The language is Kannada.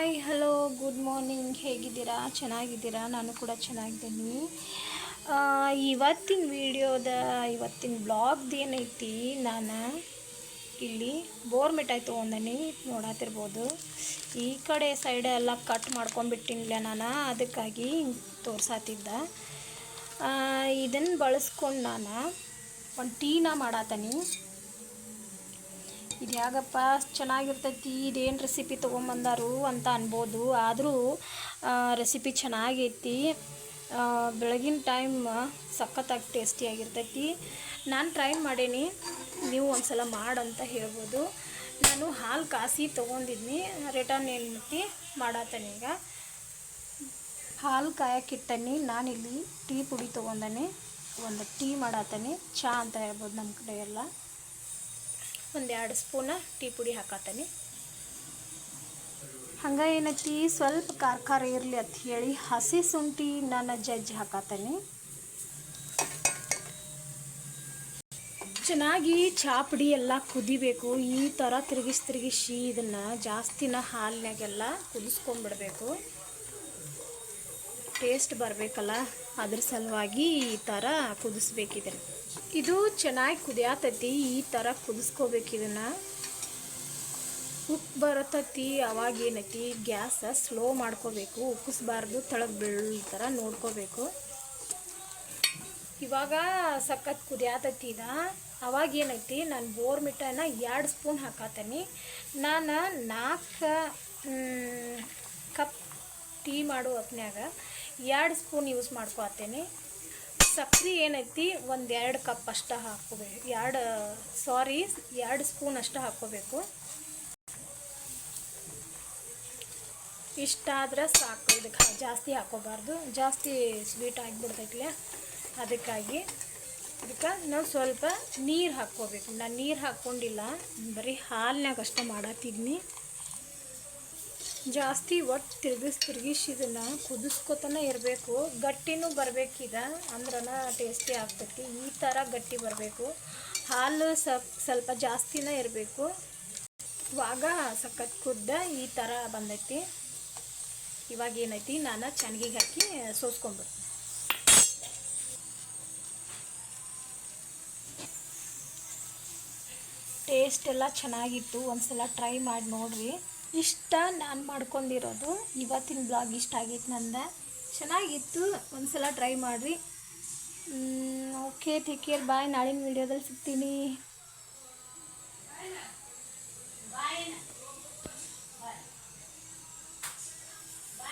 Hi hello good morning. ಹೇಗಿದ್ದೀರಾ? ಚೆನ್ನಾಗಿದ್ದೀರಾ? ನಾನು ಕೂಡ ಚೆನ್ನಾಗಿದ್ದೀನಿ. ಇವತ್ತಿನ ಬ್ಲಾಗ್ದು ಏನೈತಿ, ನಾನು ಇಲ್ಲಿ ಬೋರ್ ಮಿಠಾಯಿ ತೊಗೊಂಡೀನಿ, ನೋಡತ್ತಿರ್ಬೋದು. ಈ ಕಡೆ ಸೈಡ್ ಎಲ್ಲ ಕಟ್ ಮಾಡ್ಕೊಂಡ್ಬಿಟ್ಟಿನಿಲ್ಲ ನಾನು, ಅದಕ್ಕಾಗಿ ತೋರ್ಸಾತಿದ್ದ. ಇದನ್ನು ಬಳಸ್ಕೊಂಡು ನಾನು ಒಂದು ಟೀನ ಮಾಡಾತೀನಿ. ಇದು ಯಾಗಪ್ಪ ಚೆನ್ನಾಗಿರ್ತೈತಿ, ಇದೇನು ರೆಸಿಪಿ ತೊಗೊಂಬಂದಾರು ಅಂತ ಅನ್ಬೋದು. ಆದರೂ ರೆಸಿಪಿ ಚೆನ್ನಾಗೈತಿ. ಬೆಳಗಿನ ಟೈಮ್ ಸಖತ್ತಾಗಿ ಟೇಸ್ಟಿಯಾಗಿರ್ತೈತಿ. ನಾನು ಟ್ರೈ ಮಾಡೀನಿ, ನೀವು ಒಂದು ಸಲ ಮಾಡಂತ ಹೇಳ್ಬೋದು. ನಾನು ಹಾಲು ಕಾಸಿ ತೊಗೊಂಡಿದ್ನಿ, ರಿಟರ್ನ್ ಏನೈತಿ ಮಾಡಾತನಿ. ಈಗ ಹಾಲು ಕಾಯಕ್ಕಿಟ್ಟನಿ. ನಾನಿಲ್ಲಿ ಟೀ ಪುಡಿ ತೊಗೊಂಡನಿ, ಒಂದು ಟೀ ಮಾಡಾತನಿ. ಚಹಾ ಅಂತ ಹೇಳ್ಬೋದು ನಮ್ಮ ಕಡೆ ಎಲ್ಲ. ಒಂದು 2 ಸ್ಪೂನ ಟೀ ಪುಡಿ ಹಾಕತ್ತೀನಿ. ಹಂಗೆ ಏನೈತಿ, ಸ್ವಲ್ಪ ಖಾರ ಇರಲಿ ಅಂತ ಹೇಳಿ ಹಸಿ ಶುಂಠಿ ನಾನು ಜಜ್ಜಿ ಹಾಕತ್ತೀನಿ. ಚೆನ್ನಾಗಿ ಚಹಾ ಪುಡಿ ಎಲ್ಲ ಕುದಿಬೇಕು. ಈ ಥರ ತಿರುಗಿಸಿ ಇದನ್ನು ಜಾಸ್ತಿನ ಹಾಲಿನಾಗೆಲ್ಲ ಕುದಿಸ್ಕೊಂಡ್ಬಿಡ್ಬೇಕು. ಟೇಸ್ಟ್ ಬರಬೇಕಲ್ಲ, ಅದ್ರ ಸಲುವಾಗಿ ಈ ಥರ ಕುದಿಸ್ಬೇಕಿದೆ. ಇದು ಚೆನ್ನಾಗಿ ಕುದಿಯಾತೈತಿ. ಈ ಥರ ಕುದಿಸ್ಕೋಬೇಕು. ಇದನ್ನು ಉಪ್ಪು ಬರತೈತಿ, ಅವಾಗ ಏನೈತಿ ಗ್ಯಾಸ್ ಸ್ಲೋ ಮಾಡ್ಕೋಬೇಕು. ಉಕ್ಕಿಸ್ಬಾರ್ದು, ತಳಗೆ ಬೀಳೋ ಥರ ನೋಡ್ಕೋಬೇಕು. ಇವಾಗ ಸಖತ್ ಕುದಿಯಾತೈತಿ. ಅವಾಗ ಏನೈತಿ, ನಾನು ಬೋರ್ ಮಿಠಾಯಿನ 2 ಸ್ಪೂನ್ ಹಾಕತ್ತೀನಿ. ನಾನು 4 ಕಪ್ ಟೀ ಮಾಡೋ ಹೊತ್ನ್ಯಾಗ 2 ಸ್ಪೂನ್ ಯೂಸ್ ಮಾಡ್ಕೊತೀನಿ. ಸಕ್ರೆ ಏನೈತಿ 1-2 ಕಪ್ ಅಷ್ಟು ಹಾಕ್ಕೋಬೇಕು. 2 ಸ್ಪೂನ್ ಅಷ್ಟು ಹಾಕ್ಕೋಬೇಕು. ಇಷ್ಟಾದ್ರೆ ಸಾಕು. ಇದಕ್ಕೆ ಜಾಸ್ತಿ ಹಾಕೋಬಾರ್ದು, ಜಾಸ್ತಿ ಸ್ವೀಟ್ ಆಗಿಬಿಡ್ತೈತಿಲ್ಲ. ಅದಕ್ಕಾಗಿ ಇದಕ್ಕೆ ನಾವು ಸ್ವಲ್ಪ ನೀರು ಹಾಕ್ಕೋಬೇಕು. ನಾನು ನೀರು ಹಾಕ್ಕೊಂಡಿಲ್ಲ, ಬರೀ ಹಾಲಿನಾಗ ಅಷ್ಟೇ ಮಾಡತ್ತಿದ್ನಿ. ಜಾಸ್ತಿ ಒಟ್ಟು ತಿರುಗಿಸಿ ಇದನ್ನು ಕುದಿಸ್ಕೊತಾನೆ ಇರಬೇಕು. ಗಟ್ಟಿನೂ ಬರಬೇಕಿದೆ, ಅಂದ್ರನ ಟೇಸ್ಟಿ ಆಗ್ತೈತಿ. ಈ ಥರ ಗಟ್ಟಿ ಬರಬೇಕು. ಹಾಲು ಸ್ವಲ್ಪ ಜಾಸ್ತಿನೇ ಇರಬೇಕು. ಇವಾಗ ಸಖತ್ ಕುದ್ದ ಈ ಥರ ಬಂದೈತಿ. ಇವಾಗ ಏನೈತಿ, ನಾನು ಚೆನ್ನಾಗಿಗೆ ಹಾಕಿ ಸೋಸ್ಕೊಂಡ್ಬಿಡ್ತೀನಿ. ಟೇಸ್ಟ್ ಎಲ್ಲ ಚೆನ್ನಾಗಿತ್ತು. ಒಂದ್ಸಲ ಟ್ರೈ ಮಾಡಿ ನೋಡ್ರಿ. ಇಷ್ಟ ನಾನು ಮಾಡ್ಕೊಂಡಿರೋದು. ಇವತ್ತಿನ ಬ್ಲಾಗ್ ಇಷ್ಟ ಆಗೈತೆ ನಂದು, ಚೆನ್ನಾಗಿತ್ತು. ಒಂದ್ಸಲ ಟ್ರೈ ಮಾಡಿರಿ. ಓಕೆ, ಟೇಕ್ ಕೇರ್, ಬಾಯ್. ನಾಳಿನ ವೀಡಿಯೋದಲ್ಲಿ ಸಿಗ್ತೀನಿ. ಬಾಯ್.